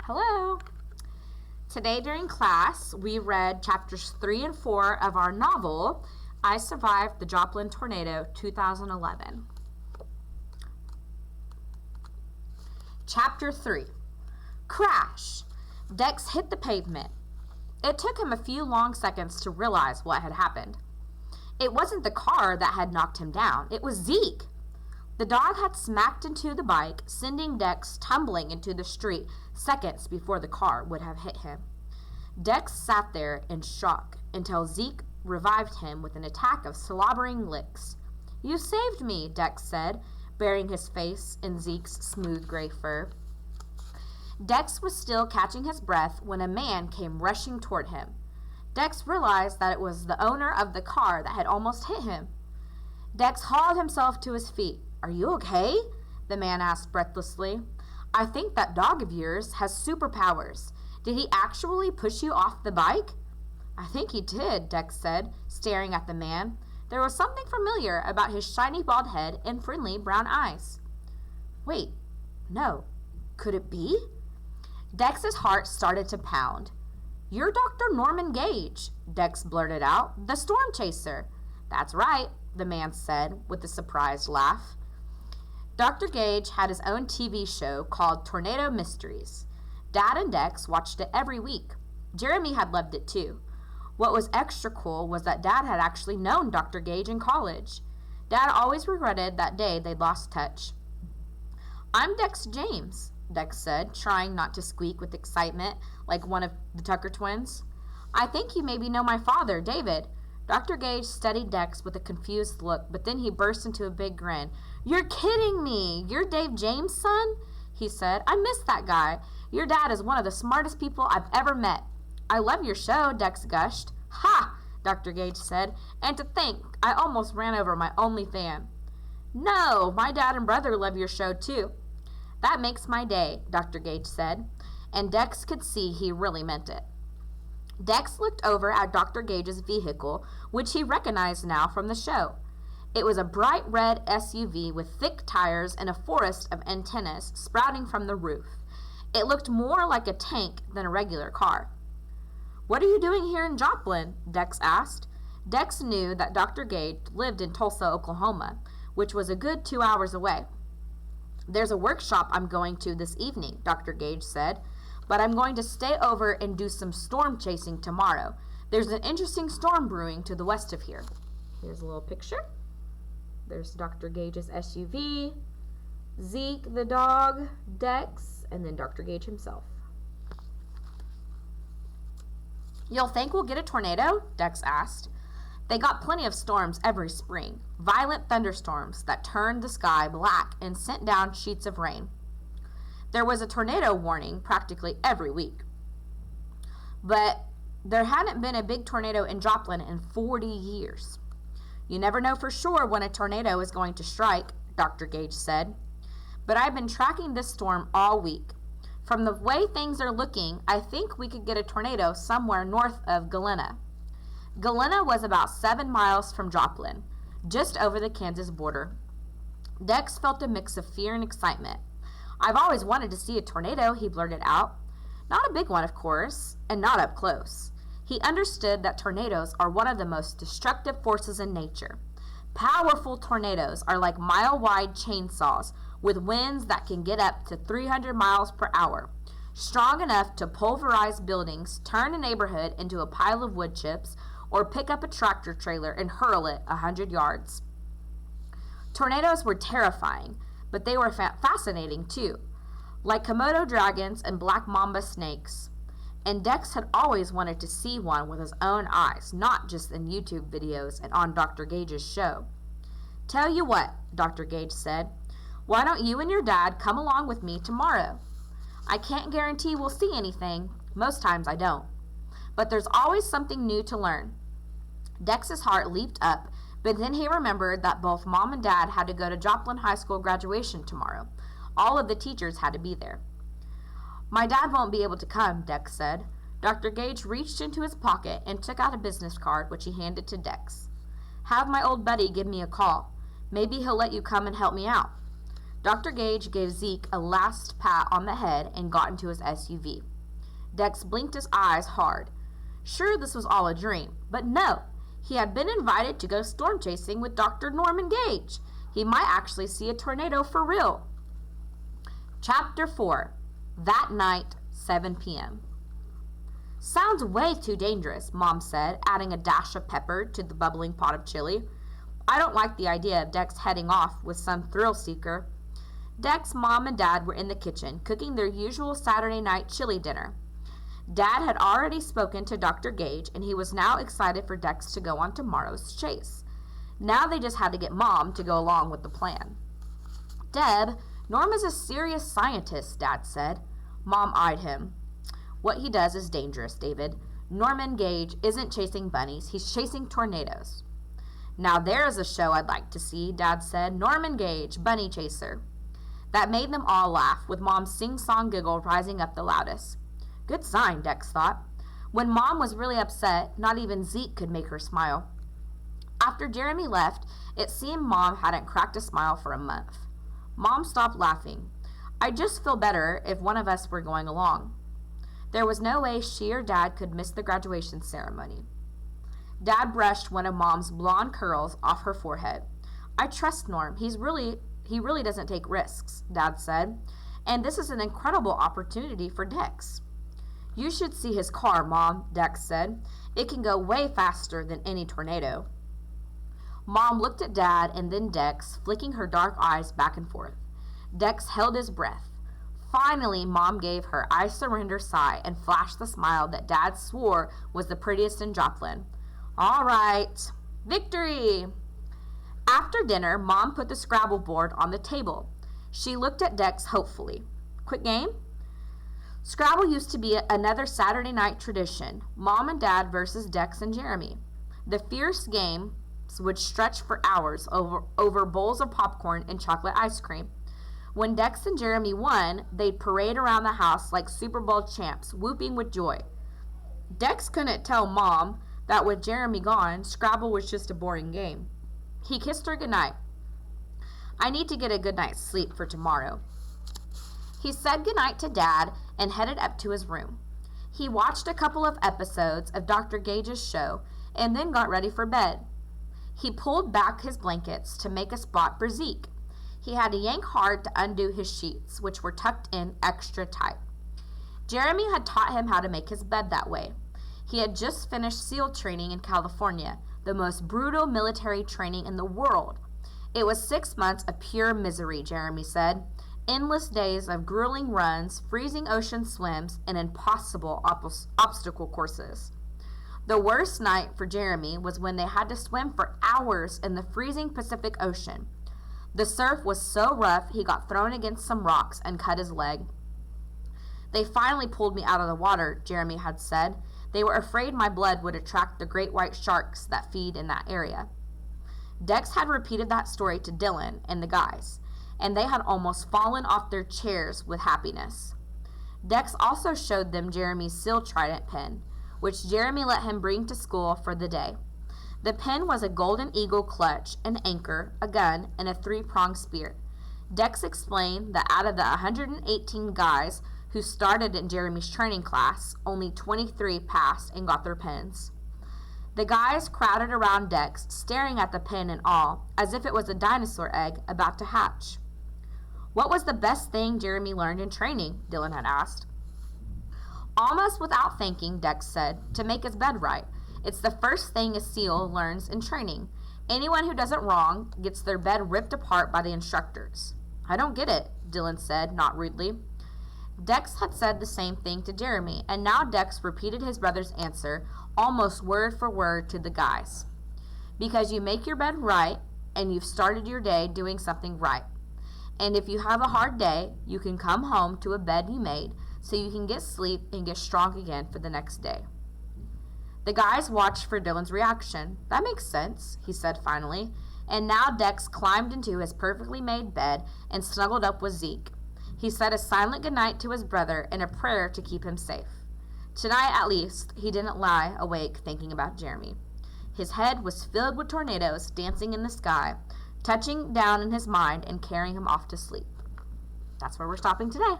Hello. Today during class, we read chapters 3 and 4 of our novel, I Survived the Joplin Tornado 2011. Chapter 3. Crash! Dex hit the pavement. It took him a few long seconds to realize what had happened. It wasn't the car that had knocked him down. It was Zeke. The dog had smacked into the bike, sending Dex tumbling into the street seconds before the car would have hit him. Dex sat there in shock until Zeke revived him with an attack of slobbering licks. "You saved me," Dex said, burying his face in Zeke's smooth gray fur. Dex was still catching his breath when a man came rushing toward him. Dex realized that it was the owner of the car that had almost hit him. Dex hauled himself to his feet. "Are you okay?" the man asked breathlessly. "I think that dog of yours has superpowers. Did he actually push you off the bike?" "I think he did," Dex said, staring at the man. There was something familiar about his shiny bald head and friendly brown eyes. Wait, no. Could it be? Dex's heart started to pound. "You're Dr. Norman Gage," Dex blurted out. "The storm chaser." "That's right," the man said with a surprised laugh. Dr. Gage had his own TV show called Tornado Mysteries. Dad and Dex watched it every week. Jeremy had loved it too. What was extra cool was that Dad had actually known Dr. Gage in college. Dad always regretted that day they'd lost touch. "I'm Dex James," Dex said, trying not to squeak with excitement like one of the Tucker twins. "I think you maybe know my father, David." Dr. Gage studied Dex with a confused look, but then he burst into a big grin. "You're kidding me! You're Dave James' son?" he said. "I miss that guy. Your dad is one of the smartest people I've ever met." "I love your show," Dex gushed. "Ha!" Dr. Gage said. "And to think, I almost ran over my only fan." "No, my dad and brother love your show too." "That makes my day," Dr. Gage said, and Dex could see he really meant it. Dex looked over at Dr. Gage's vehicle, which he recognized now from the show. It was a bright red SUV with thick tires and a forest of antennas sprouting from the roof. It looked more like a tank than a regular car. "What are you doing here in Joplin?" Dex asked. Dex knew that Dr. Gage lived in Tulsa, Oklahoma, which was a good 2 hours away. "There's a workshop I'm going to this evening," Dr. Gage said, "but I'm going to stay over and do some storm chasing tomorrow. There's an interesting storm brewing to the west of here." Here's a little picture. There's Dr. Gage's SUV, Zeke the dog, Dex, and then Dr. Gage himself. "You'll think we'll get a tornado?" Dex asked. They got plenty of storms every spring, violent thunderstorms that turned the sky black and sent down sheets of rain. There was a tornado warning practically every week. But there hadn't been a big tornado in Joplin in 40 years. "You never know for sure when a tornado is going to strike," Dr. Gage said. "But I've been tracking this storm all week. From the way things are looking, I think we could get a tornado somewhere north of Galena." Galena was about 7 miles from Joplin, just over the Kansas border. Dex felt a mix of fear and excitement. "I've always wanted to see a tornado," he blurted out. Not a big one, of course, and not up close. He understood that tornadoes are one of the most destructive forces in nature. Powerful tornadoes are like mile-wide chainsaws with winds that can get up to 300 miles per hour, strong enough to pulverize buildings, turn a neighborhood into a pile of wood chips, or pick up a tractor trailer and hurl it 100 yards. Tornadoes were terrifying, but they were fascinating too, like Komodo dragons and black mamba snakes. And Dex had always wanted to see one with his own eyes, not just in YouTube videos and on Dr. Gage's show. "Tell you what," Dr. Gage said, "why don't you and your dad come along with me tomorrow? I can't guarantee we'll see anything. Most times I don't. But there's always something new to learn." Dex's heart leaped up, but then he remembered that both Mom and Dad had to go to Joplin High School graduation tomorrow. All of the teachers had to be there. "My dad won't be able to come," Dex said. Dr. Gage reached into his pocket and took out a business card, which he handed to Dex. "Have my old buddy give me a call. Maybe he'll let you come and help me out." Dr. Gage gave Zeke a last pat on the head and got into his SUV. Dex blinked his eyes hard. Sure, this was all a dream, but no. He had been invited to go storm chasing with Dr. Norman Gage. He might actually see a tornado for real. Chapter 4. That night, 7 p.m. Sounds way too dangerous, Mom said, adding a dash of pepper to the bubbling pot of chili. I don't like the idea of Dex heading off with some thrill seeker. Dex, Mom, and Dad were in the kitchen, cooking their usual Saturday night chili dinner. Dad had already spoken to Dr. Gage, and he was now excited for Dex to go on tomorrow's chase. Now they just had to get Mom to go along with the plan. Deb, Norm is a serious scientist, Dad said. Mom eyed him. What he does is dangerous, David. Norman Gage isn't chasing bunnies, he's chasing tornadoes. Now there's a show I'd like to see, Dad said. Norman Gage, bunny chaser. That made them all laugh, with Mom's sing-song giggle rising up the loudest. Good sign, Dex thought. When Mom was really upset, not even Zeke could make her smile. After Jeremy left, it seemed Mom hadn't cracked a smile for a month. Mom stopped laughing. I'd just feel better if one of us were going along. There was no way she or Dad could miss the graduation ceremony. Dad brushed one of Mom's blonde curls off her forehead. I trust Norm. He really doesn't take risks, Dad said. And this is an incredible opportunity for Dex. You should see his car, Mom, Dex said. It can go way faster than any tornado. Mom looked at Dad and then Dex, flicking her dark eyes back and forth. Dex held his breath. Finally, Mom gave her I surrender sigh and flashed the smile that Dad swore was the prettiest in Joplin. All right. Victory! After dinner, Mom put the Scrabble board on the table. She looked at Dex hopefully. Quick game? Scrabble used to be another Saturday night tradition, Mom and Dad versus Dex and Jeremy. The fierce games would stretch for hours over bowls of popcorn and chocolate ice cream. When Dex and Jeremy won, they'd parade around the house like Super Bowl champs, whooping with joy. Dex couldn't tell Mom that with Jeremy gone, Scrabble was just a boring game. He kissed her goodnight. I need to get a good night's sleep for tomorrow. He said goodnight to Dad and headed up to his room. He watched a couple of episodes of Dr. Gage's show and then got ready for bed. He pulled back his blankets to make a spot for Zeke. He had to yank hard to undo his sheets, which were tucked in extra tight. Jeremy had taught him how to make his bed that way. He had just finished SEAL training in California, the most brutal military training in the world. It was 6 months of pure misery, Jeremy said. Endless days of grueling runs, freezing ocean swims, and impossible obstacle courses. The worst night for Jeremy was when they had to swim for hours in the freezing Pacific Ocean. The surf was so rough he got thrown against some rocks and cut his leg. They finally pulled me out of the water, Jeremy had said. They were afraid my blood would attract the great white sharks that feed in that area. Dex had repeated that story to Dylan and the guys, and they had almost fallen off their chairs with happiness. Dex also showed them Jeremy's SEAL Trident pen, which Jeremy let him bring to school for the day. The pen was a golden eagle clutch, an anchor, a gun, and a 3-pronged spear. Dex explained that out of the 118 guys who started in Jeremy's training class, only 23 passed and got their pens. The guys crowded around Dex, staring at the pen in awe, as if it was a dinosaur egg about to hatch. What was the best thing Jeremy learned in training? Dylan had asked. Almost without thinking, Dex said, to make his bed right. It's the first thing a SEAL learns in training. Anyone who does it wrong gets their bed ripped apart by the instructors. I don't get it, Dylan said, not rudely. Dex had said the same thing to Jeremy, and now Dex repeated his brother's answer, almost word for word to the guys. Because you make your bed right, and you've started your day doing something right. And if you have a hard day, you can come home to a bed you made, so you can get sleep and get strong again for the next day. The guys watched for Dylan's reaction. That makes sense, he said finally, and now Dex climbed into his perfectly made bed and snuggled up with Zeke. He said a silent goodnight to his brother and a prayer to keep him safe. Tonight, at least, he didn't lie awake thinking about Jeremy. His head was filled with tornadoes dancing in the sky, touching down in his mind and carrying him off to sleep. that's where we're stopping today.